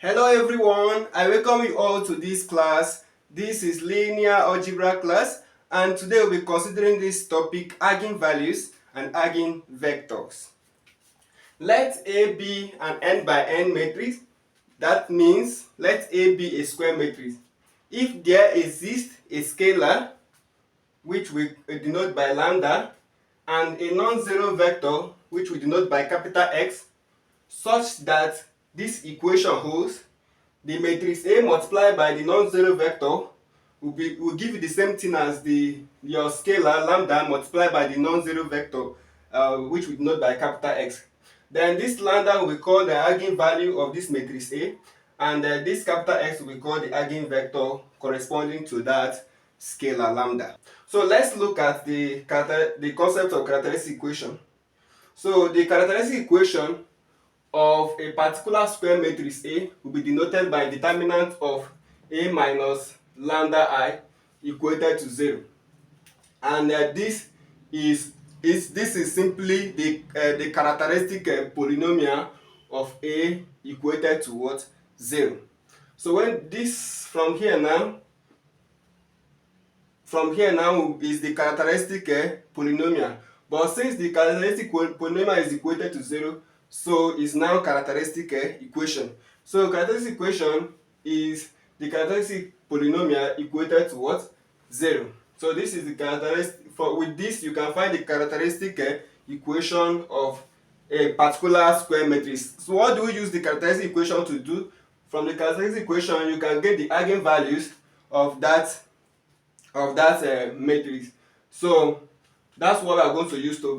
Hello everyone, I welcome you all to this class. This is linear algebra class, and today we'll be considering this topic, eigenvalues and eigenvectors. Let A be an n by n matrix. That means let A be a square matrix. If there exists a scalar, which we denote by lambda, and a non-zero vector, which we denote by capital X, such that this equation holds, the matrix A multiplied by the non-zero vector will give you the same thing as your scalar lambda multiplied by the non-zero vector, which we denote by capital X. Then this lambda will be called the eigenvalue of this matrix A, and this capital X will be called the eigenvector corresponding to that scalar lambda. So let's look at the concept of characteristic equation. So the characteristic equation of a particular square matrix A will be denoted by determinant of A minus lambda I equated to 0. And this is simply the characteristic polynomial of A equated to what? 0. So when this from here now is the characteristic polynomial. But since the characteristic polynomial is equated to 0, so it's now characteristic equation. So characteristic equation is the characteristic polynomial equated to what? 0. So this is the characteristic. With this you can find the characteristic equation of a particular square matrix. So what do we use the characteristic equation to do? From the characteristic equation you can get the eigenvalues of that matrix. So that's what we are going to use to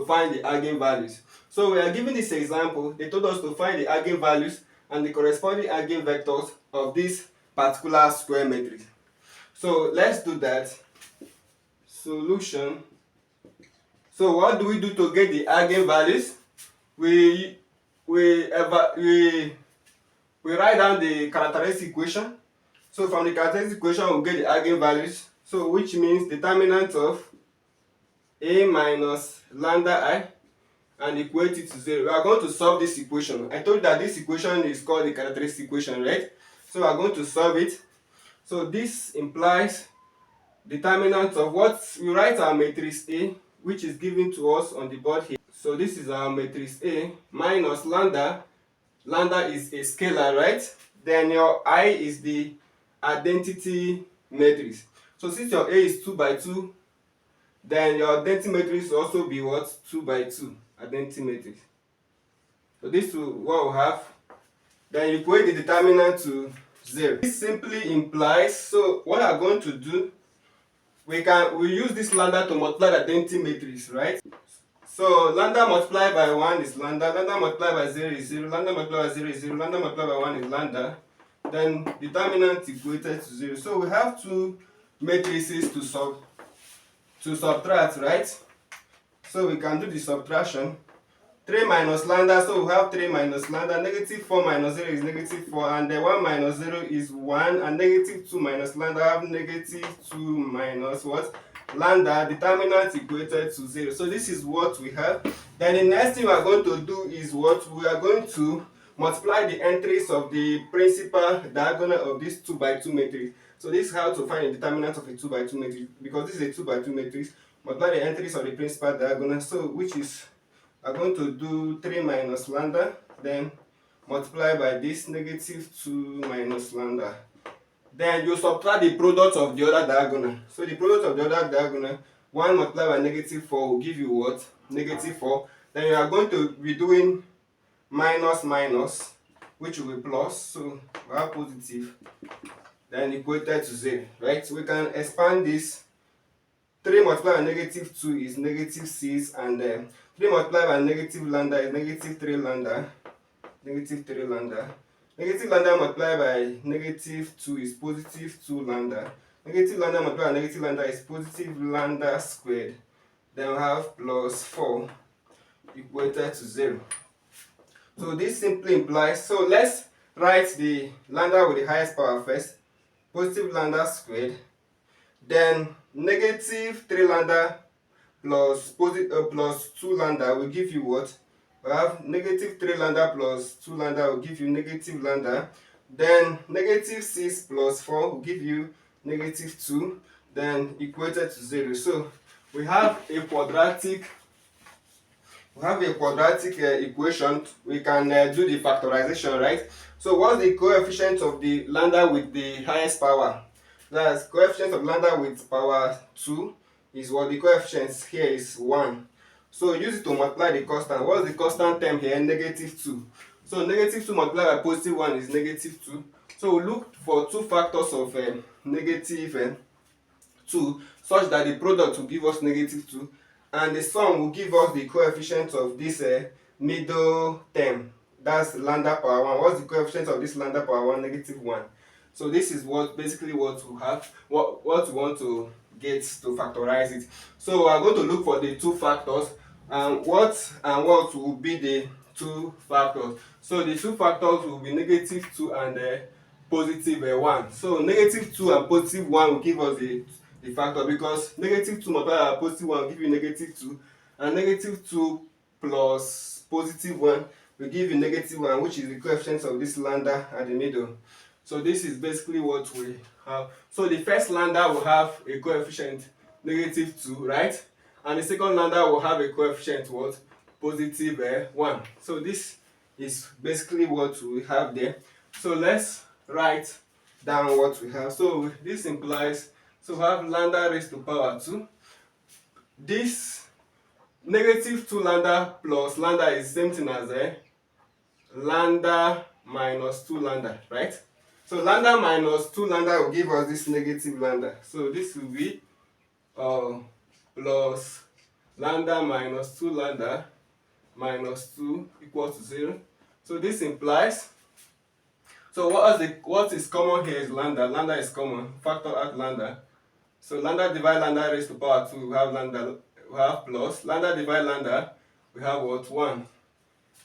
find the eigenvalues. So we are given this example. They told us to find the eigenvalues and the corresponding eigenvectors of this particular square matrix. So let's do that. Solution. So what do we do to get the eigenvalues? We write down the characteristic equation. So from the characteristic equation we'll get the eigenvalues. So which means determinant of A minus lambda I and equate it to 0. We are going to solve this equation. I told you that this equation is called the characteristic equation, right? So we are going to solve it. So this implies determinant of what we write our matrix A, which is given to us on the board here. So this is our matrix A minus lambda. Lambda is a scalar, right? Then your I is the identity matrix. So since your A is 2 by 2, then your identity matrix will also be what? 2 by 2 identity matrix. So this is what we have. Then you equate the determinant to 0. This simply implies, so what we are going to do, we use this lambda to multiply the identity matrix, right? So lambda multiplied by 1 is lambda multiplied by 0 is 0, lambda multiplied by 0 is 0, lambda multiplied by 1 is lambda. Then determinant equated to 0. So we have two matrices to subtract, right? So we can do the subtraction. 3 minus lambda, so we have 3 minus lambda, negative 4 minus 0 is negative 4, and the 1 minus 0 is 1, and negative 2 minus lambda, I have negative 2 minus what? Lambda, determinant equated to 0. So this is what we have. Then the next thing we are going to do is what? We are going to multiply the entries of the principal diagonal of this 2 by 2 matrix. So this is how to find the determinant of a 2 by 2 matrix. Because this is a 2 by 2 matrix, multiply the entries of the principal diagonal. So which is, we are going to do 3 minus lambda, then multiply by this negative 2 minus lambda. Then you subtract the product of the other diagonal. So the product of the other diagonal, 1 multiplied by negative 4 will give you what? Negative 4. Then you are going to be doing minus minus, which will be plus. So we have positive. Then equated to 0, right? So we can expand this. 3 multiplied by negative 2 is negative 6, and 3 multiplied by negative lambda is negative 3 lambda. Negative 3 lambda. Negative lambda multiplied by negative 2 is positive 2 lambda. Negative lambda multiplied by negative lambda is positive lambda squared. Then we have plus 4 equated to 0. So this simply implies, so let's write the lambda with the highest power first. Positive lambda squared. Then negative 3 lambda plus 2 lambda will give you what? we have negative 3 lambda plus 2 lambda will give you negative lambda. Then negative 6 plus 4 will give you negative 2, then equated to 0. So we have a quadratic equation. We can do the factorization, right? So what's the coefficient of the lambda with the highest power? That's coefficient of lambda with power 2 is what the coefficient here is 1. So use it to multiply the constant. What's the constant term here? Negative 2. So negative 2 multiplied by positive 1 is negative 2. So we look for two factors of negative 2 such that the product will give us negative 2 and the sum will give us the coefficient of this middle term. That's lambda power 1. What's the coefficient of this lambda power 1? Negative 1. So this is basically what we have, what we want to get to factorize it. So we are going to look for the two factors and what will be the two factors. So the two factors will be negative 2 and positive 1. So negative 2 and positive 1 will give us the factor, because negative 2 multiplied by positive 1 will give you negative 2, and negative 2 plus positive 1 will give you negative 1, which is the coefficient of this lambda at the middle. So this is basically what we have. So the first lambda will have a coefficient negative 2, right? And the second lambda will have a coefficient what? Positive 1. So this is basically what we have there. So let's write down what we have. So this implies, so we have lambda raised to power 2. This negative 2 lambda plus lambda is same thing as lambda minus 2 lambda, right? So lambda minus 2 lambda will give us this negative lambda. So this will be plus lambda minus 2 lambda minus 2 equals to 0. So this implies, so what is common here is lambda. Lambda is common. Factor out lambda. So lambda divide lambda raised to power 2, we have lambda, we have plus. Lambda divide lambda, we have what? 1.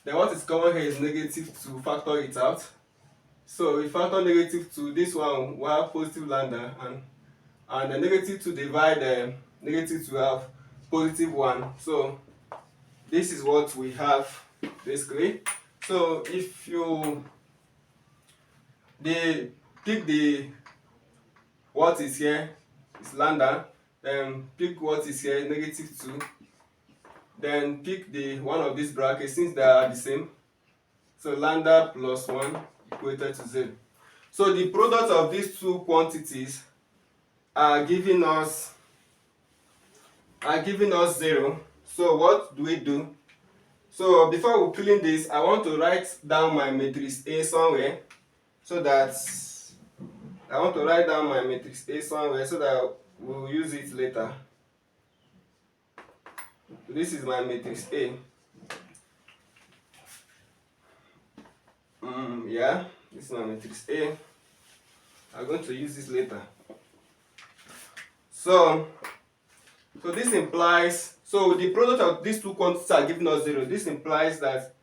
Then what is common here is negative 2. Factor it out. So we factor negative 2, this one we have positive lambda, and the negative 2 divide negative 2, we have positive 1. So this is what we have basically. So if you pick the what is here is lambda, then pick what is here negative 2, then pick the one of these brackets since they are the same. So lambda plus 1 equated to 0. So the product of these two quantities are giving us 0. So what do we do? So before we clean this, I want to write down my matrix A somewhere, so that we'll use it later. So this is my matrix A. Yeah, this is my matrix A. I'm going to use this later. So this implies, so the product of these two quantities are giving us 0. This implies that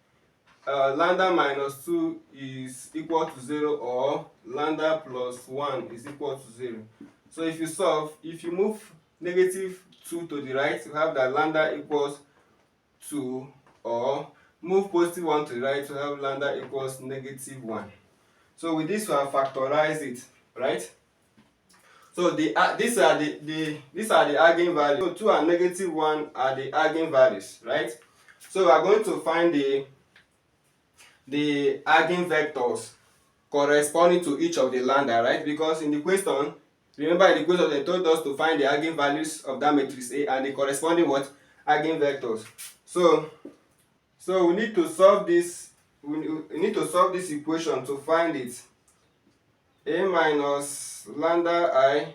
lambda minus 2 is equal to 0, or lambda plus 1 is equal to 0. So if you solve, if you move negative 2 to the right, you have that lambda equals 2, or move positive 1 to the right, you have lambda equals negative 1. So with this we have factorized it, right? So these are the eigenvalues. So 2 and negative 1 are the eigenvalues, right? So we are going to find the eigenvectors corresponding to each of the lambda, right? Because in the question, remember in the question they told us to find the eigenvalues of that matrix A and the corresponding what? Eigenvectors. So we need to solve this. We need to solve this equation to find it. A minus lambda I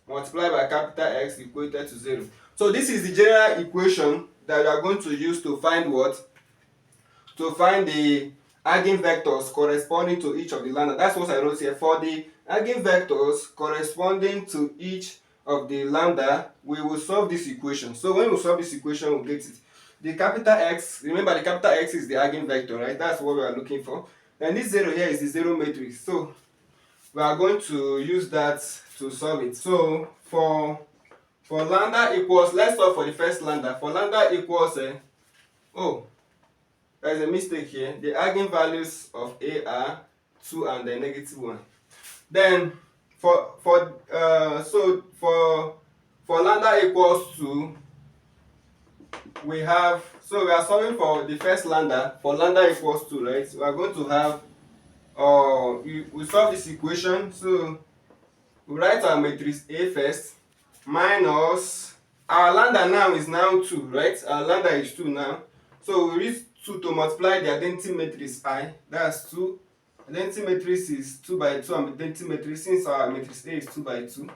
multiplied by capital X equated to 0. So this is the general equation that we are going to use to find what? To find the eigenvectors corresponding to each of the lambda. That's what I wrote here. For the eigenvectors corresponding to each of the lambda, we will solve this equation. So when we solve this equation, we'll get it. The capital X, remember the capital X is the eigenvector, right? That's what we are looking for. And this 0 here is the 0 matrix. So we are going to use that to solve it. So for lambda equals, let's solve for the first lambda. For lambda equals There's a mistake here. The eigenvalues of A are 2 and then -1. Then for lambda equals to, we have, so we are solving for the first lambda. For lambda equals 2, right? So we are going to have we solve this equation. So we write our matrix A first, minus our lambda now is now 2, right? Our lambda is 2 now. So we use 2 to multiply the identity matrix I. That's 2. Identity matrix is 2 by 2, and identity matrix, since our matrix A is 2 by 2.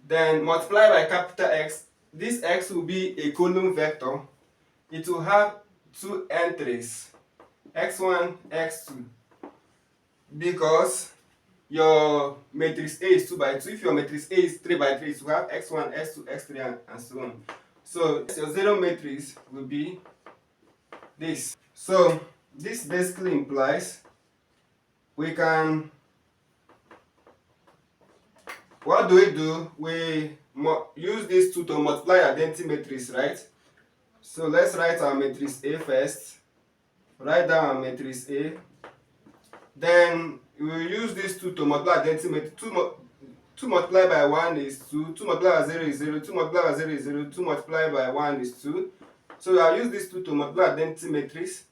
Then multiply by capital X. This X will be a column vector. It will have 2 entries, x1, x2, because your matrix A is 2 by 2. If your matrix A is 3 by 3, you have x1, x2, x3, and so on. So your zero matrix will be this. So this basically implies we can, what do? We use these two to multiply identity matrix, right? So let's write our matrix A first. Write down our matrix A. Then we will use these two to multiply identity matrix. 2 multiplied by 1 is 2. 2 multiplied by 0 is 0. 2 multiplied by 0 is 0. 2 multiplied by 1 is 2. So we have used these two to multiply identity matrix.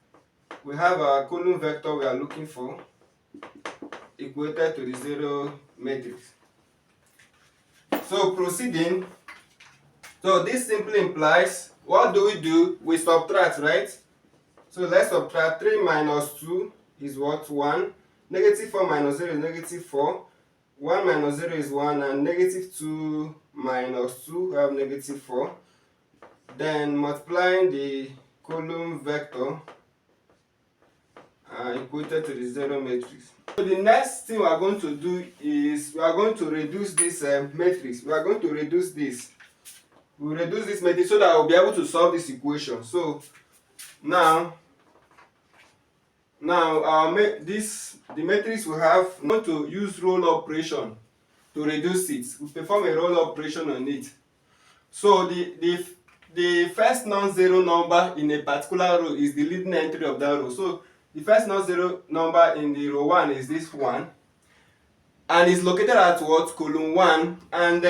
We have our column vector we are looking for, equated to the 0 matrix. So proceeding, so this simply implies, what do? We subtract, right? So let's subtract. 3 minus 2 is what? 1. -4 minus 0 is -4. 1 minus 0 is 1, and -2 minus 2, we have -4. Then multiplying the column vector equated to the 0 matrix. So the next thing we are going to do is we are going to reduce this matrix. We are going to reduce this. We will reduce this matrix so that we'll be able to solve this equation. So now the matrix we have, we want to use roll operation to reduce it. We perform a roll operation on it. So the first non-zero number in a particular row is the leading entry of that row. So the first non-zero number in the row 1 is this 1, and it's located at what? Column 1. And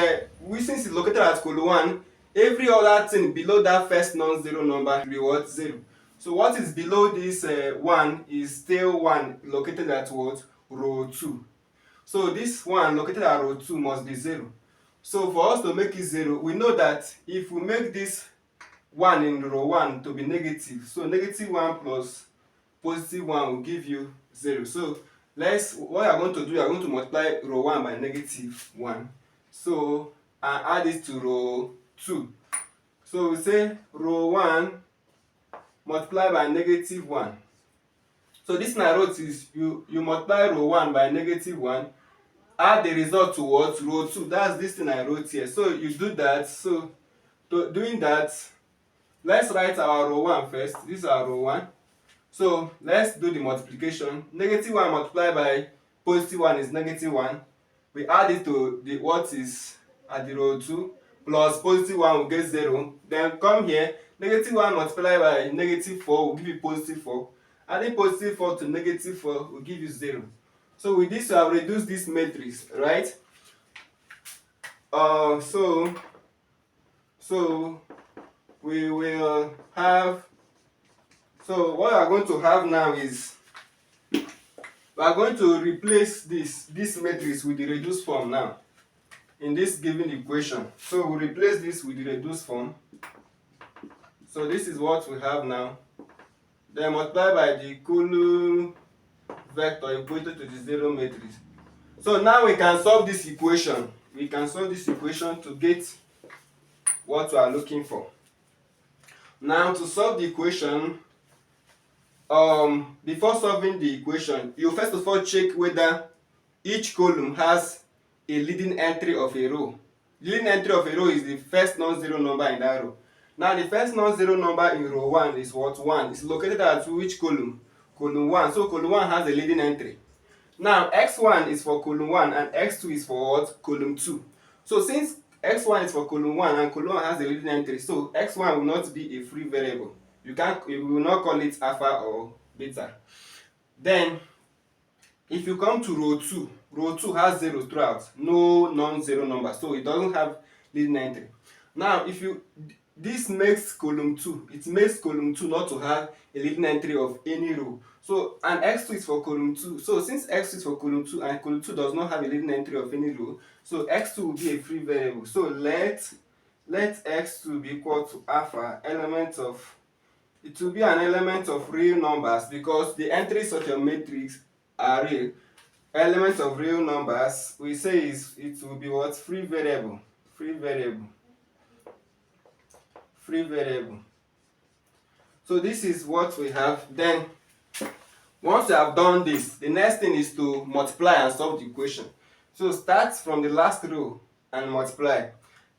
since it's located at column 1, every other thing below that first non-zero number will be what? 0. So what is below this 1 is still 1 located at what? Row 2. So this 1 located at row 2 must be 0. So for us to make it 0, we know that if we make this 1 in row 1 to be negative, so -1 plus +1 will give you 0. So what you are going to do, you are going to multiply row 1 by -1. So and add it to row 2. So we say row 1 multiply by -1. So this na row is you multiply row 1 by -1, add the result to what? Row 2. That's this thing I wrote here. So you do that. So doing that, let's write our row 1 first. This is our row 1. So let's do the multiplication. -1 multiplied by +1 is -1. We add it to the what is at the row 2, plus +1 will get 0. Then come here, -1 multiplied by -4 will give you +4. Adding +4 to -4 will give you 0. So with this, we have reduced this matrix, right? So we will have, so what we are going to have now is we are going to replace this matrix with the reduced form now in this given equation. So we replace this with the reduced form. So this is what we have now. Then multiply by the column vector equated to the 0 matrix. So now we can solve this equation. We can solve this equation to get what we are looking for. Now to solve the equation, before solving the equation, you first of all check whether each column has a leading entry of a row. The leading entry of a row is the first non-zero number in that row. Now the first non-zero number in row 1 is what? 1. It's located at which column? Column 1. So column 1 has a leading entry. Now x1 is for column 1 and x2 is for what? Column 2. So since x1 is for column 1 and column 1 has a leading entry, so x1 will not be a free variable. you will not call it alpha or beta. Then if you come to row 2 has zero throughout, no non-zero number, so it doesn't have leading entry. Now if you this makes column 2, it makes column 2 not to have a leading entry of any row. So and x2 is for column 2. So since x2 is for column 2 and column 2 does not have a leading entry of any row, so x2 will be a free variable. So let x2 be equal to alpha element of, it will be an element of real numbers because the entries of your matrix are real. Element of real numbers, we say it will be what? Free variable. So this is what we have. Then once you have done this, the next thing is to multiply and solve the equation. So start from the last row and multiply.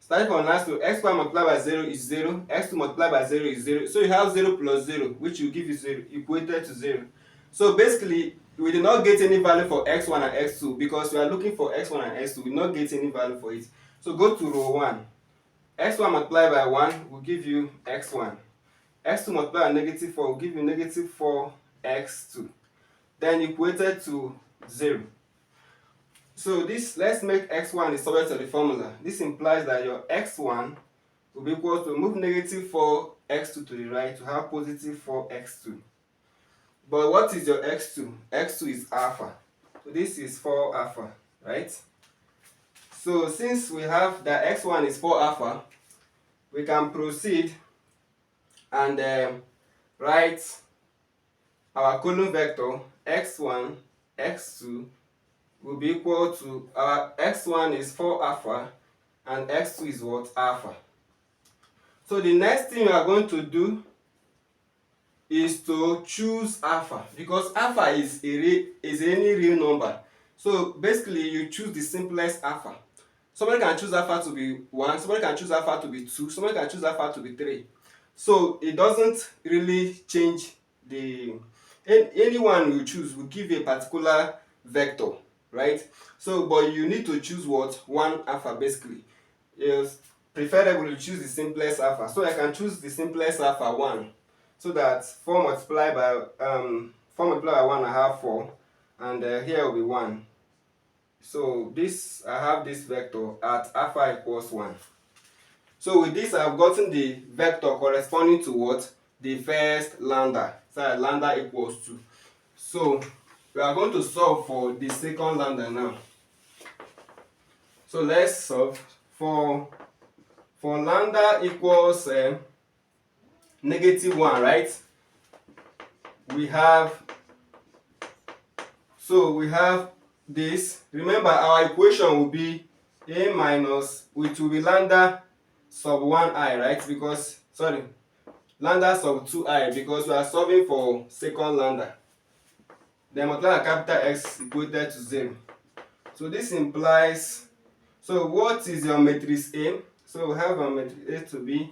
Starting from last row, x1 multiplied by 0 is 0, x2 multiplied by 0 is 0. So you have 0 plus 0, which will give you 0, equated to 0. So basically, we did not get any value for x1 and x2 because we are looking for x1 and x2. We did not get any value for it. So go to row 1. x1 multiplied by 1 will give you x1. x2 multiplied by negative 4 will give you negative 4x2. Then equated to 0. So this, let's make x1 the subject of the formula. This implies that your x1 will be equal to, move negative 4x2 to the right to have positive 4x2. But what is your x2? x2 is alpha. So this is 4 alpha, right? So since we have that x1 is 4 alpha, we can proceed and write our column vector x1, x2 will be equal to, our x1 is 4 alpha and x2 is what? Alpha. So the next thing you are going to do is to choose alpha, because alpha is any real number. So basically you choose the simplest alpha. Somebody can choose alpha to be 1, somebody can choose alpha to be 2, somebody can choose alpha to be 3. So it doesn't really change the, anyone you choose will give you a particular vector, right? So but you need to choose what? One alpha basically. It's preferable to choose the simplest alpha. So I can choose the simplest alpha 1. So that 4 multiplied by 1 I have 4, and here will be 1. So this, I have this vector at alpha equals 1. So with this I have gotten the vector corresponding to what? The first lambda. So lambda equals 2. So we are going to solve for the second lambda now. So let's solve for lambda equals negative 1, right? We have this. Remember our equation will be a minus, which will be lambda sub 1i, right? Because, sorry, lambda sub 2i, because we are solving for second lambda. Then multiply capital X equated to 0. So this implies, so what is your matrix A? So we have our matrix A to be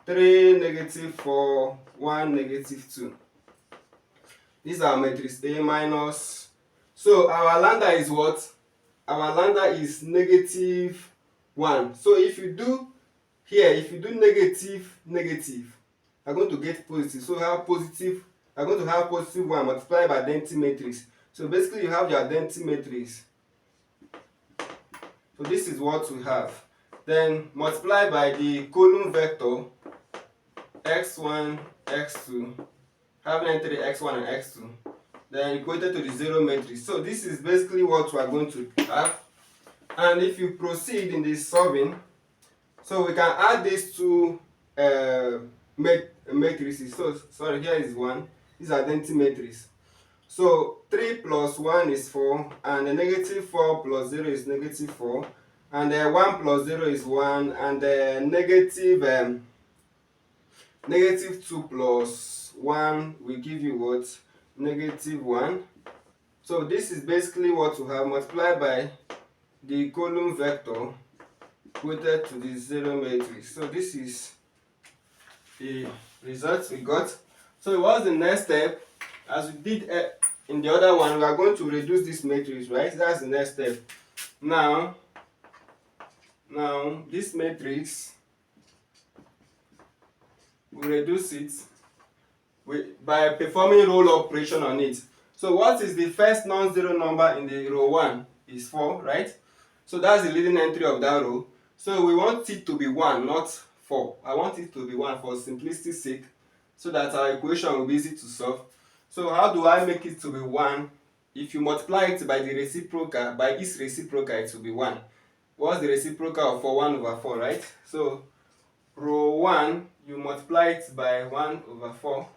3, negative 4, 1, negative 2. This is our matrix A minus. So our lambda is what? Our lambda is negative 1. So if you do here, if you do negative, negative, I'm going to get positive. So have positive, I'm going to have positive 1 multiplied by identity matrix. So basically you have your identity matrix. So this is what we have. Then multiply by the column vector x1, x2, having entry x1 and x2, then equated to the 0 matrix. So this is basically what we are going to have. And if you proceed in this solving, so we can add these two matrices. So sorry, here is 1. This is identity matrix. So 3 plus 1 is 4, and the negative 4 plus 0 is negative 4, and 1 plus 0 is 1, and negative 2 plus 1 will give you what? Negative 1. So this is basically what we have multiplied by the column vector equated to the 0 matrix. So this is the result we got. So what's the next step? As we did in the other one, we are going to reduce this matrix, right? That's the next step. Now this matrix, we reduce it by performing roll operation on it. So what is the first non-zero number in the row 1? Is 4, right? So that's the leading entry of that row. So we want it to be 1, not 4. I want it to be 1 for simplicity's sake, so that our equation will be easy to solve. So how do I make it to be 1? If you multiply it by the reciprocal, by its reciprocal, it will be 1. What's the reciprocal of 4? 1 over 4, right? So row 1, you multiply it by 1 over 4,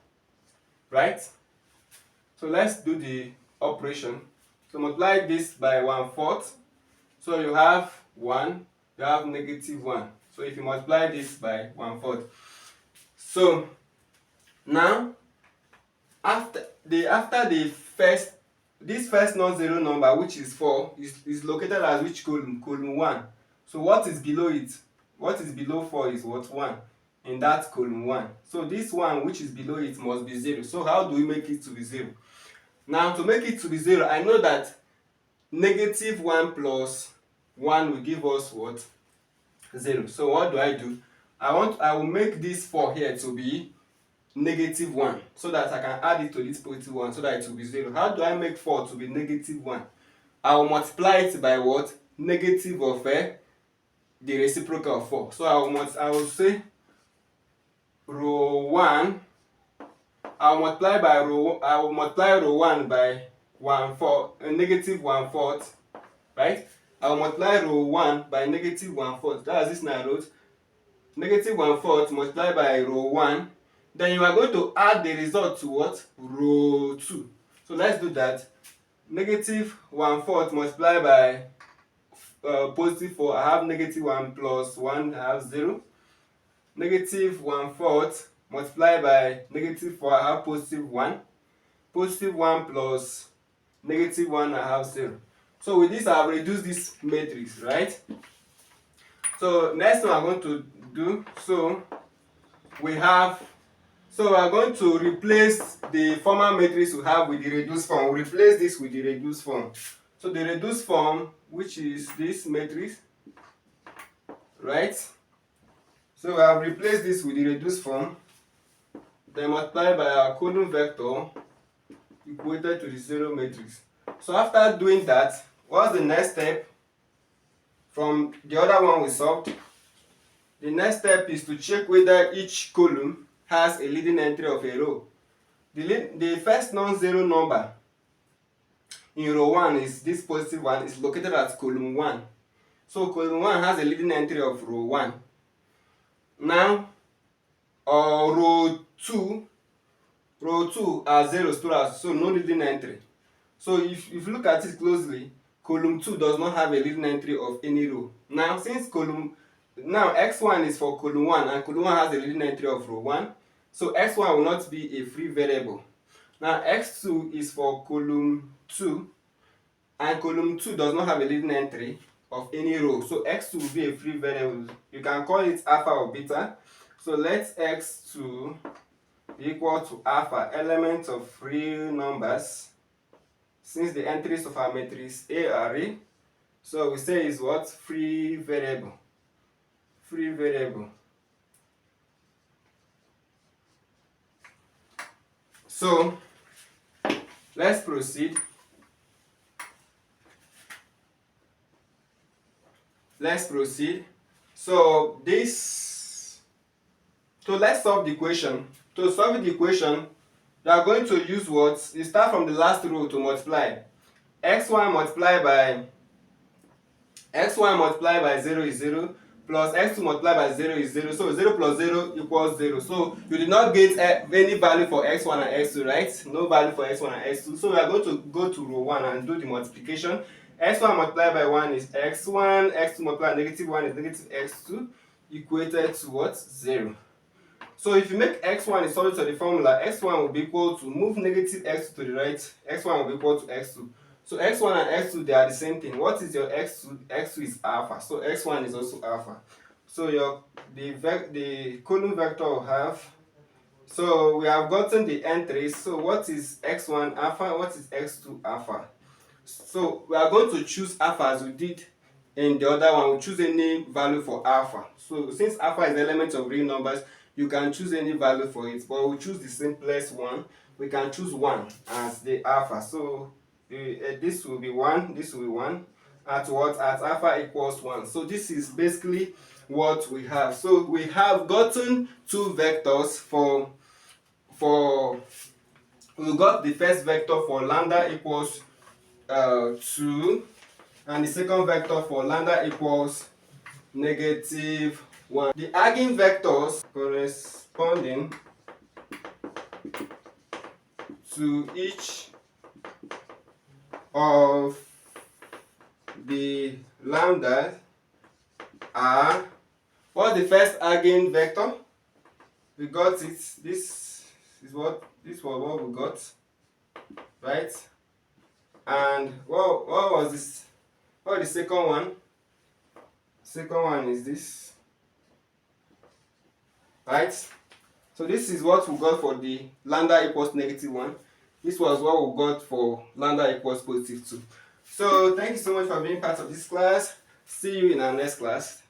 right? So let's do the operation. So multiply this by 1/4. So you have 1, you have -1. So if you multiply this by 1/4. So now after the first, this first non-zero number, which is 4, is located as which column? Column 1. So what is below it? What is below 4 is what? 1 in that column 1. So this one which is below it must be 0. So how do we make it to be 0? Now to make it to be 0, I know that -1 plus 1 will give us what? 0. So what do? I will make this 4 here to be -1, so that I can add it to this positive 1, so that it will be 0. How do I make 4 to be -1? I will multiply it by what? Negative of the reciprocal of 4. So I will say row 1, I will multiply row 1 by -1/4, right? I will multiply row 1 by -1/4. That's this now I wrote. -1/4 multiplied by row 1. Then you are going to add the result to what? Row 2. So let's do that. -1/4 multiplied by positive 4. I have -1 plus 1, I have 0. -1/4 multiplied by -4, I have positive 1. Positive 1 plus -1, I have 0. So with this, I have reduced this matrix, right? So next thing I'm going to do, so we are going to replace the former matrix we have with the reduced form. We replace this with the reduced form. So the reduced form, which is this matrix, right? So I have replaced this with the reduced form, then multiply by our column vector equated to the 0 matrix. So after doing that, what's the next step from the other one we solved? The next step is to check whether each column has a leading entry of a row. The first non-zero number in row 1 is this positive 1, is located at column 1. So column 1 has a leading entry of row 1. Now row 2 are 0 sparse, so no leading entry. So if you look at it closely, column 2 does not have a leading entry of any row. Now x1 is for column 1, and column 1 has a leading entry of row 1. So x1 will not be a free variable. Now x2 is for column 2, and column 2 does not have a leading entry of any row. So x2 will be a free variable. You can call it alpha or beta. So let x2 be equal to alpha, element of real numbers, since the entries of our matrix A are real. So we say is what? Free variable. Free variable. So let's proceed. So let's solve the equation. To solve the equation, you are going to use what? You start from the last row to multiply. x1 multiplied by 0 is 0, plus x2 multiplied by 0 is 0. So 0 plus 0 equals 0. So you did not get any value for x1 and x2, right? No value for x1 and x2. So we are going to go to row 1 and do the multiplication. x1 multiplied by 1 is x1, x2 multiplied by -1 is negative x2, equated to what? 0. So if you make x1 is subject to the formula, x1 will be equal to, move negative x2 to the right, x1 will be equal to x2. So x1 and x2, they are the same thing. What is your x2? x2 is alpha. So x1 is also alpha. So the column vector will have, so we have gotten the entries. So what is x1 alpha? What is x2 alpha? So we are going to choose alpha as we did in the other one. We choose any value for alpha. So since alpha is the element of real numbers, you can choose any value for it, but we'll choose the simplest one. We can choose 1 as the alpha. So this will be 1, this will be 1 at what? At alpha equals 1. So this is basically what we have. So we have gotten two vectors for we got the first vector for lambda equals 2, and the second vector for lambda equals -1. The eigenvectors corresponding to each of the lambdas are, what's the first eigenvector? We got it. This was what we got, right? And what was this? What is the second one? Second one is this, right? So this is what we got for the lambda equals -1. This was what we got for lambda equals +2. So thank you so much for being part of this class. See you in our next class.